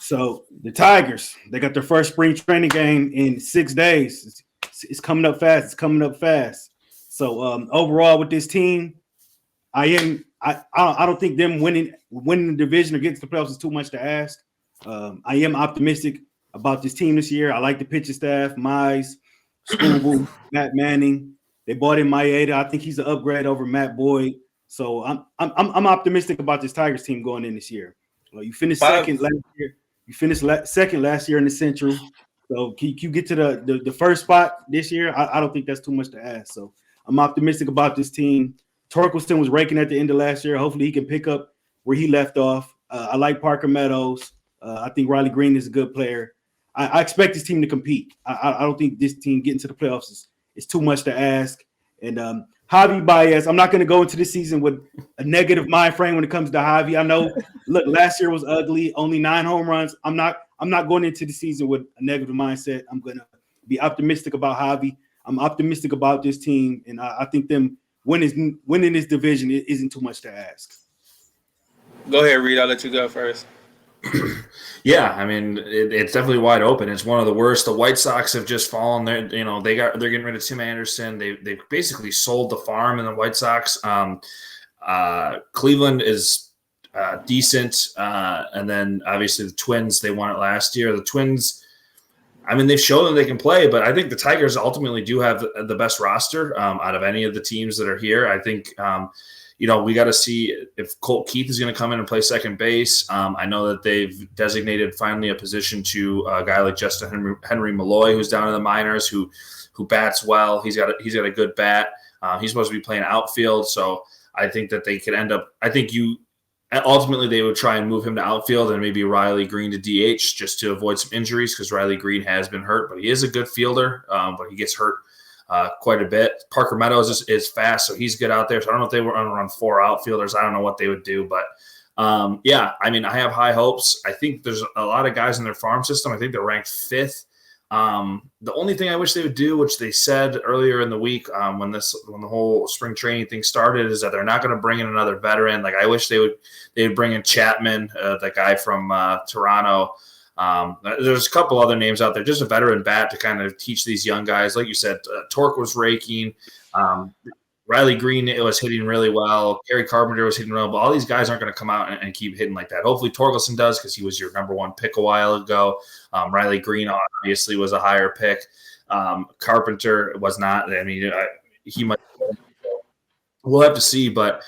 So the Tigers, they got their first spring training game in 6 days. It's coming up fast. It's coming up fast. So overall, with this team, I don't think them winning the division or getting to the playoffs is too much to ask. I am optimistic about this team this year. I like the pitching staff, Mize, Struble, Matt Manning. They bought in Maeda. I think he's an upgrade over Matt Boyd. So I'm optimistic about this Tigers team going in this year. You finished second last year. You finished second last year in the Central. So can you get to the first spot this year? I don't think that's too much to ask. So I'm optimistic about this team. Torkelson was raking at the end of last year. Hopefully he can pick up where he left off. I like Parker Meadows. I think Riley Green is a good player. I expect this team to compete. I don't think this team getting to the playoffs is too much to ask. And Javi Baez, I'm not going to go into this season with a negative mind frame when it comes to Javi. I know, look, last year was ugly, only 9 home runs. I'm not going into the season with a negative mindset. I'm going to be optimistic about Javi. I'm optimistic about this team, and I think them winning this division isn't too much to ask. Go ahead, Reed. I'll let you go first. Yeah, I mean it's definitely wide open. It's one of the worst. The White Sox have just fallen. They're getting rid of Tim Anderson. They basically sold the farm in the White Sox. Cleveland is decent, and then obviously the Twins. They won it last year. The Twins. I mean, they've shown that they can play, but I think the Tigers ultimately do have the best roster out of any of the teams that are here. I think. We got to see if Colt Keith is going to come in and play second base. I know that they've designated finally a position to a guy like Justin Henry Malloy, who's down in the minors, who bats well. He's got a good bat. He's supposed to be playing outfield, so I think that they could end up. I think ultimately they would try and move him to outfield and maybe Riley Green to DH just to avoid some injuries because Riley Green has been hurt, but he is a good fielder, but he gets hurt quite a bit. Parker Meadows is fast, so he's good out there. So I don't know if they were going to run 4 outfielders. I don't know what they would do, but yeah, I mean, I have high hopes. I think there's a lot of guys in their farm system. I think they're ranked 5th. The only thing I wish they would do, which they said earlier in the week when the whole spring training thing started, is that they're not going to bring in another veteran. Like I wish they would bring in Chapman, the guy from Toronto. There's a couple other names out there, just a veteran bat to kind of teach these young guys. Like you said, Torque was raking. Riley Green was hitting really well. Gary Carpenter was hitting well. But all these guys aren't going to come out and keep hitting like that. Hopefully Torkelson does because he was your number 1 pick a while ago. Riley Green obviously was a higher pick. Carpenter was not. I mean, he might. We'll have to see, but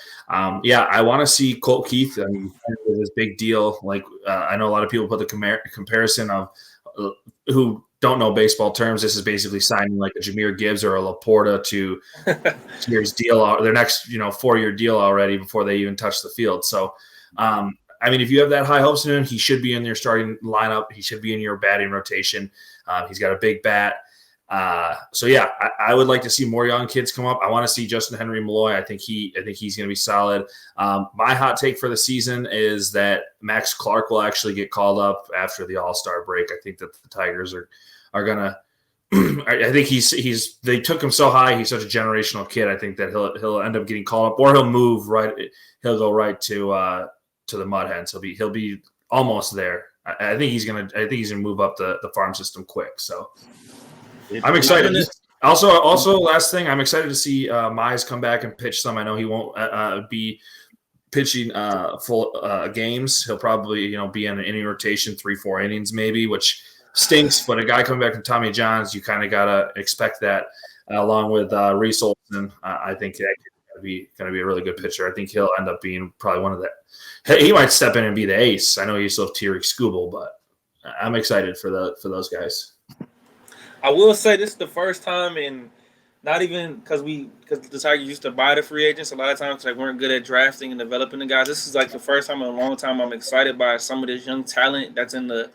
yeah, I want to see Colt Keith. I mean, with his big deal. Like I know a lot of people put the comparison of who don't know baseball terms. This is basically signing like a Jahmyr Gibbs or a Laporta to year's deal, their next 4-year deal already before they even touch the field. So, I mean, if you have that high hopes in him, he should be in your starting lineup. He should be in your batting rotation. He's got a big bat. So yeah, I would like to see more young kids come up. I want to see Justin Henry Malloy. I think he's going to be solid. My hot take for the season is that Max Clark will actually get called up after the All-Star break. I think that the Tigers are going to. I think they took him so high. He's such a generational kid. I think that he'll end up getting called up, or he'll move right. He'll go right to the Mud Hens. He'll be almost there. I think he's gonna move up the farm system quick. So. I'm excited. Also, last thing, I'm excited to see Mize come back and pitch some. I know he won't be pitching full games. He'll probably be in an inning rotation, 3-4 innings maybe, which stinks. But a guy coming back from Tommy John's, you kind of gotta expect that. Along with Reese Olson, I think that going to be a really good pitcher. I think he'll end up being probably one of the. He might step in and be the ace. I know he's still Thierry Skubal, but I'm excited for those guys. I will say this is the first time in not even because the Tigers used to buy the free agents a lot of times they weren't good at drafting and developing the guys. This is like the first time in a long time I'm excited by some of this young talent that's in the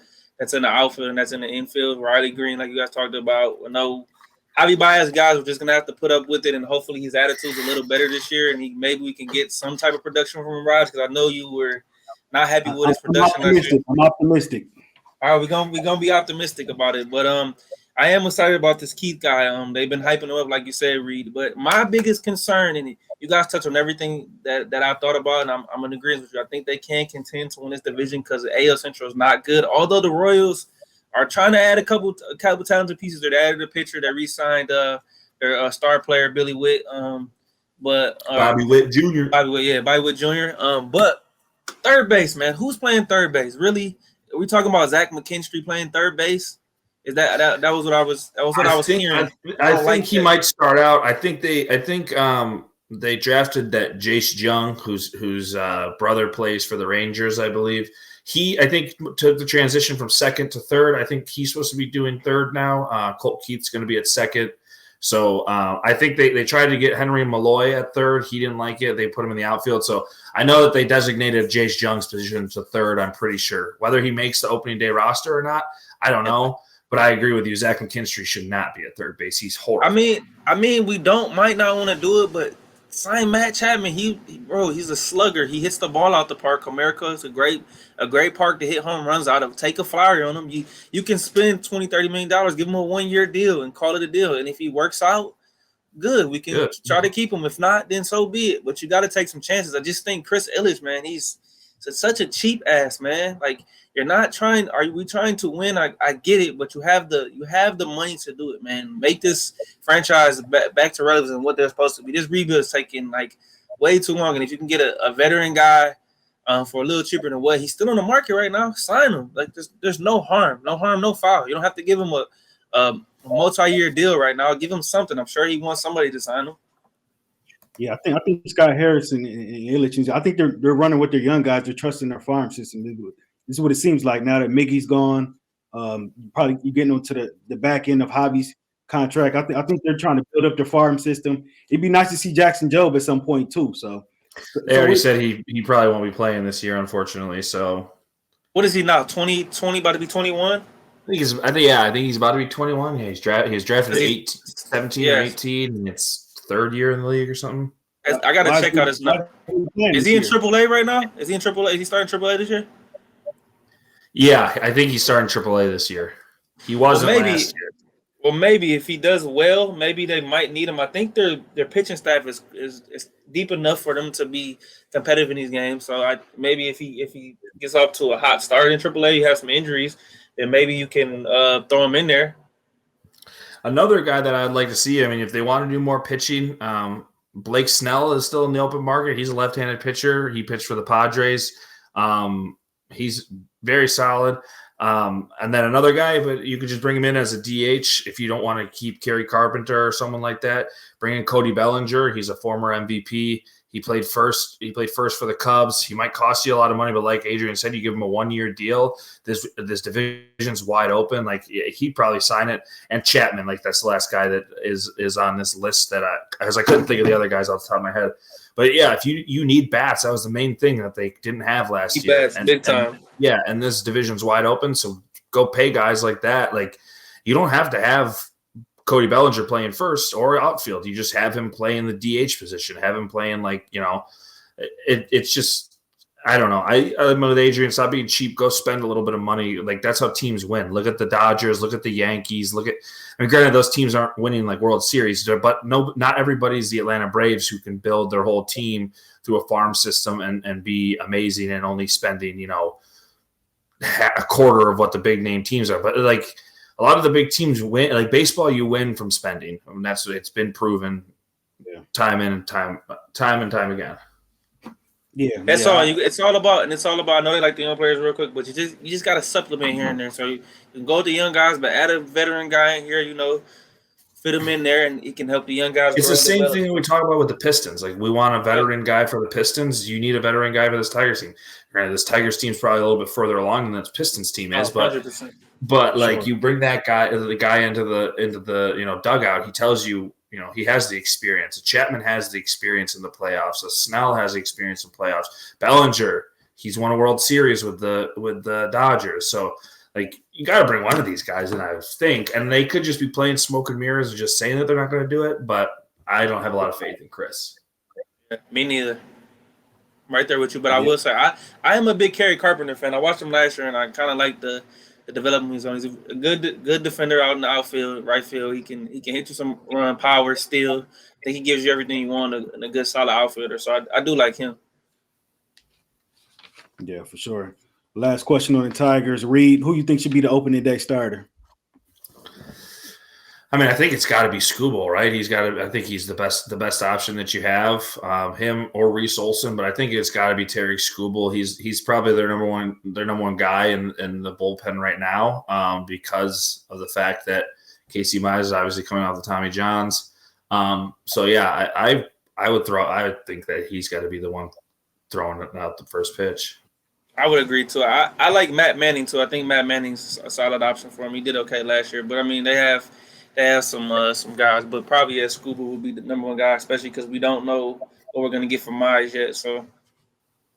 outfield and that's in the infield. Riley Green, like you guys talked about. I know Javi Baez guys are just gonna have to put up with it, and hopefully his attitude's a little better this year, and maybe we can get some type of production from him, Raj, because I know you were not happy with his production last year. I'm optimistic. All right, we're gonna be optimistic about it, but I am excited about this Keith guy. They've been hyping him up, like you said, Reed. But my biggest concern, and you guys touch on everything that I thought about, and I'm in agreement with you. I think they can contend to win this division because the AL Central is not good. Although the Royals are trying to add a couple talented pieces. They added a pitcher. They re-signed their star player Billy Witt. Bobby Witt Jr. Bobby Witt Jr. But third base, man, who's playing third base? Really, are we talking about Zach McKinstry playing third base? Is that was what I was hearing? I think he might start out. I think they drafted that Jace Jung, whose brother plays for the Rangers, I believe. I think took the transition from second to third. I think he's supposed to be doing third now. Colt Keith's going to be at second. So I think they tried to get Henry Malloy at third. He didn't like it. They put him in the outfield. So I know that they designated Jace Jung's position to third, I'm pretty sure. Whether he makes the opening day roster or not, I don't know. But I agree with you. Zach McKinstry should not be at third base. He's horrible. I mean, we might not want to do it, but sign Matt Chapman. He's a slugger. He hits the ball out the park. Comerica is a great park to hit home runs out of. Take a flyer on him. You can spend $20-30 million, give him a 1-year deal and call it a deal. And if he works out, good. We can try to keep him. If not, then so be it. But you got to take some chances. I just think Chris Ilitch, man, he's such a cheap ass, man. Like, you're not trying. Are we trying to win? I get it, but you have the money to do it, man. Make this franchise back to relevance and what they're supposed to be. This rebuild is taking like way too long, and if you can get a veteran guy for a little cheaper than what he's still on the market right now, sign him. Like there's no harm, no foul. You don't have to give him a multi-year deal right now. Give him something. I'm sure he wants somebody to sign him. Yeah, I think Scott Harrison and Ilitch, I think they're running with their young guys. They're trusting their farm system. This is what it seems like now that Miggy's gone. Probably you're getting onto the back end of Javi's contract. I think they're trying to build up their farm system. It'd be nice to see Jackson Jobe at some point too. So they already said he probably won't be playing this year, unfortunately. So what is he now? 20, about to be 21? I think he's about to be 21. Yeah, he was drafted at 17 or 18, and it's third year in the league or something. I got to check out his number. Is he in AAA right now? Is he in AAA? Is he starting AAA this year? Yeah, I think he's starting AAA this year. He wasn't last year. Well, maybe if he does well, maybe they might need him. I think their pitching staff is deep enough for them to be competitive in these games. So maybe if he gets up to a hot start in AAA, you have some injuries, then maybe you can throw him in there. Another guy that I'd like to see, I mean, if they want to do more pitching, Blake Snell is still in the open market. He's a left-handed pitcher. He pitched for the Padres. He's very solid. And then another guy, but you could just bring him in as a DH if you don't want to keep Kerry Carpenter or someone like that. Bring in Cody Bellinger. He's a former MVP. He played first for the Cubs. He might cost you a lot of money, but like Adrian said, you give him a 1-year deal. This division's wide open. Like he'd probably sign it. And Chapman, like that's the last guy that is on this list that I couldn't think of the other guys off the top of my head. But yeah, if you need bats, that was the main thing that they didn't have last year. Bats, big time. And this division's wide open, so go pay guys like that. Like you don't have to have Cody Bellinger playing first or outfield. You just have him play in the DH position. Have him playing it's just I don't know. I'm with Adrian. Stop being cheap. Go spend a little bit of money. Like that's how teams win. Look at the Dodgers. Look at the Yankees. Granted, those teams aren't winning like World Series, but not everybody's the Atlanta Braves who can build their whole team through a farm system and be amazing and only spending a quarter of what the big name teams are. But like a lot of the big teams win. Like baseball, you win from spending. I mean, it's been proven time and time again. Yeah, that's all. It's all about. I know they like the young players real quick, but you just got to supplement here and there. So you can go with the young guys, but add a veteran guy in here. Fit him in there, and he can help the young guys. It's the same thing that we talk about with the Pistons. Like we want a veteran guy for the Pistons. You need a veteran guy for this Tigers team. Granted, this Tigers team's probably a little bit further along than this Pistons team is, 100%. But like you bring the guy into the dugout, he tells you. He has the experience. Chapman has the experience in the playoffs. Snell has the experience in playoffs. Bellinger, he's won a World Series with the Dodgers. So, like, you got to bring one of these guys in, I think. And they could just be playing smoke and mirrors and just saying that they're not going to do it. But I don't have a lot of faith in Chris. Me neither. I'm right there with you. But I will say, I am a big Kerry Carpenter fan. I watched him last year, and I kind of like the the development he's on. He's a good defender out in the outfield, right field. He can hit you some run power still. I think he gives you everything you want and a good solid outfielder. So I do like him. Yeah, for sure. Last question on the Tigers. Reed, who you think should be the opening day starter? I mean, I think it's got to be Skubal, right? I think he's the best option that you have, him or Reese Olson. But I think it's got to be Terry Skubal. He's probably their number one guy in the bullpen right now, because of the fact that Casey Mize is obviously coming off the Tommy Johns. So yeah, I would think that he's got to be the one throwing out the first pitch. I would agree too. I like Matt Manning too. I think Matt Manning's a solid option for him. He did okay last year, but I mean they have some guys, but probably Skubal would be the number one guy, especially because we don't know what we're gonna get from Mize yet. So